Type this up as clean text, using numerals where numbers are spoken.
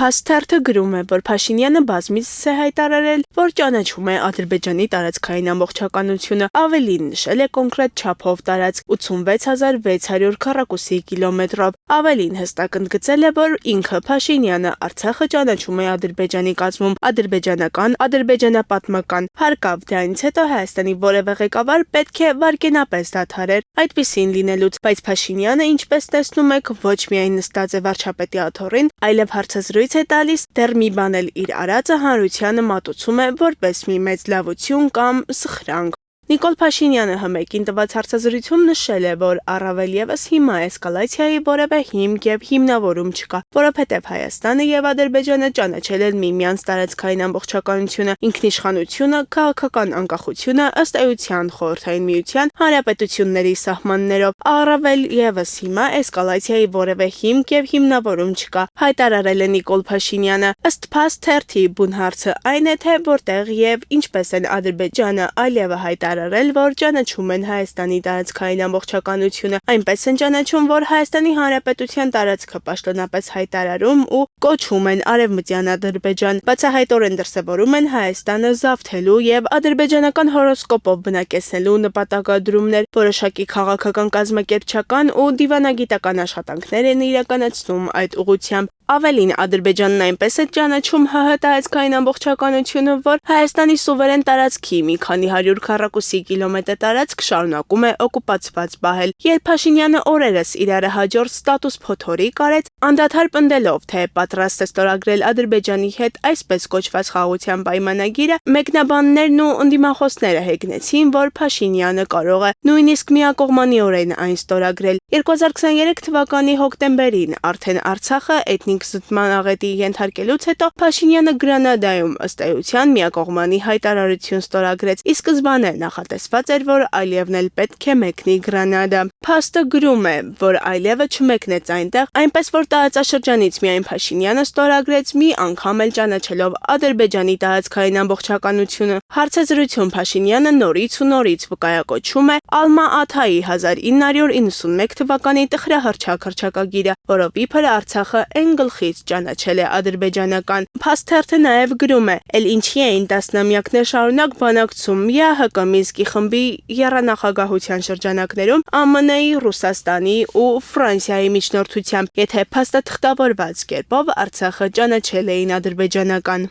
Փաստերթը գրում է, որ Փաշինյանը բազմիցս է հայտարարել, որ ճանաչում է Ադրբեջանի տարածքային ամբողջականությունը, ավելին նշել է կոնկրետ չափով տարածք 86,600 քառակուսի կիլոմետրով, ավելին հստակ ընդգծել է, որ ինքը Փաշինյանը Արցախը ճանաչում է Ադրբեջանի կազմում, ադրբեջանական, ադրբեջանապատմական, հարկավ դրանից հետո Հայաստանի որևէ ղեկավար պետք է վարկենապես դադարեր այդպիսին լինելուց, բայց Փաշինյանը, ինչպես տեսնում եք, ոչ միայն նստած է վարչապետի աթոռին, այլև հարցազրույց է տալիս, դեռ մի բան էլ իր արածը հանրությանը մատուցում է որպես մի մեծ լավություն կամ սխրանք։ Նիկոլ Փաշինյանը հմեկին տված հարցազրույցում նշել է, որ առավել ևս հիմա էսկալացիայի որևէ հիմք եւ հիմնավորում չկա, որովհետեւ Հայաստանը եւ Ադրբեջանը ճանաչել են միմյանց տարածքային ամբողջականությունը, ինքնիշխանությունը, քաղաքական անկախությունը ըստ էության Խորհրդային Միության հանրապետությունների սահմաններով։ Առավել ևս հիմա էսկալացիայի որևէ հիմք եւ հիմնավորում չկա, հայտարարել է Նիկոլ Փաշինյանը։ Ըստ փաստերթի բուն հարցը այն է, թե որտեղ եւ ինչպես են Ադրբեջանը այլև հայտարարել, որ ճանաչում են Հայաստանի տարածքային ամբողջականությունը, այնպես են ճանաչում, որ Հայաստանի Հանրապետության տարածքը պաշտոնապես հայտարարում ու կոչում են Արևմտյան Ադրբեջան, բացահայտորեն դրսևորում են Հայաստանը զավթելու եւ ադրբեջանական հորոսկոպով բնակեցնելու նպատակադրումներ, որոշակի քաղաքական կազմակերպչական ու դիվանագիտական աշխատանքներ են իրականացնում այդ ուղղությամբ։ Ավելին, Ադրբեջանն այնպես է ճանաչում ՀՀ տարածքային ամբողջականությունը, որ Հայաստանի սուվերեն տարածքի մի քանի 100 քառակուսի կիլոմետր տարածք շարունակում է օկուպացված պահել։ Երբ Փաշինյանը օրերս իրարը հաջորդ ստատուս փոթորիկ արեց, անդադար պնդելով, թե պատրաստ է ստորագրել Ադրբեջանի հետ այսպես կոչված խաղաղության պայմանագիրը, մեկնաբաններն ու ընդդիմախոսները հեգնեցին, որ Փաշինյանը կարող է նույնիսկ միակողմանիորեն այն ստորագրել։ 2023 թվականի հոկտեմբերին արդեն Արցախը էթնիկ զտման աղետի ենթարկելուց հետո Փաշինյանը Գրանադայում ըստ էության միակողմանի հայտարարություն ստորագրեց, ի սկզբանե նախատեսված էր, որ Ալիևն էլ պետք է մեկնի Գրանադա։ Փաստը գրում է, որ Ալիևը չմեկնեց այնտեղ, այնպես որ տարածաշրջանից միայն Փաշինյանը ստորագրեց, մի անգամ էլ ճանաչելով Ադրբեջանի տարածքային ամբողջականությունը։ Հարցազրույցում Փաշինյանը նորից ու նորից վկայակոչում է Ալմա-Աթայի 1991 թվականի տխրահռչակ հռչակագիրը, որով իբր Արցախը այն գլխից ճանաչել է ադրբեջանական։ Փաստերթը նաև գրում է, էլ ինչի էին տասնամյակներ շարունակ բանակցում ԵԱՀԿ Մինսկի խմբի եռանախագահության շրջանակներում ԱՄՆ-ի, Ռուսաստանի ու Ֆրանսիայի միջնորդությամբ, եթե փաստաթղթավորված կերպով Արցախը ճանաչել էին ադրբեջանական։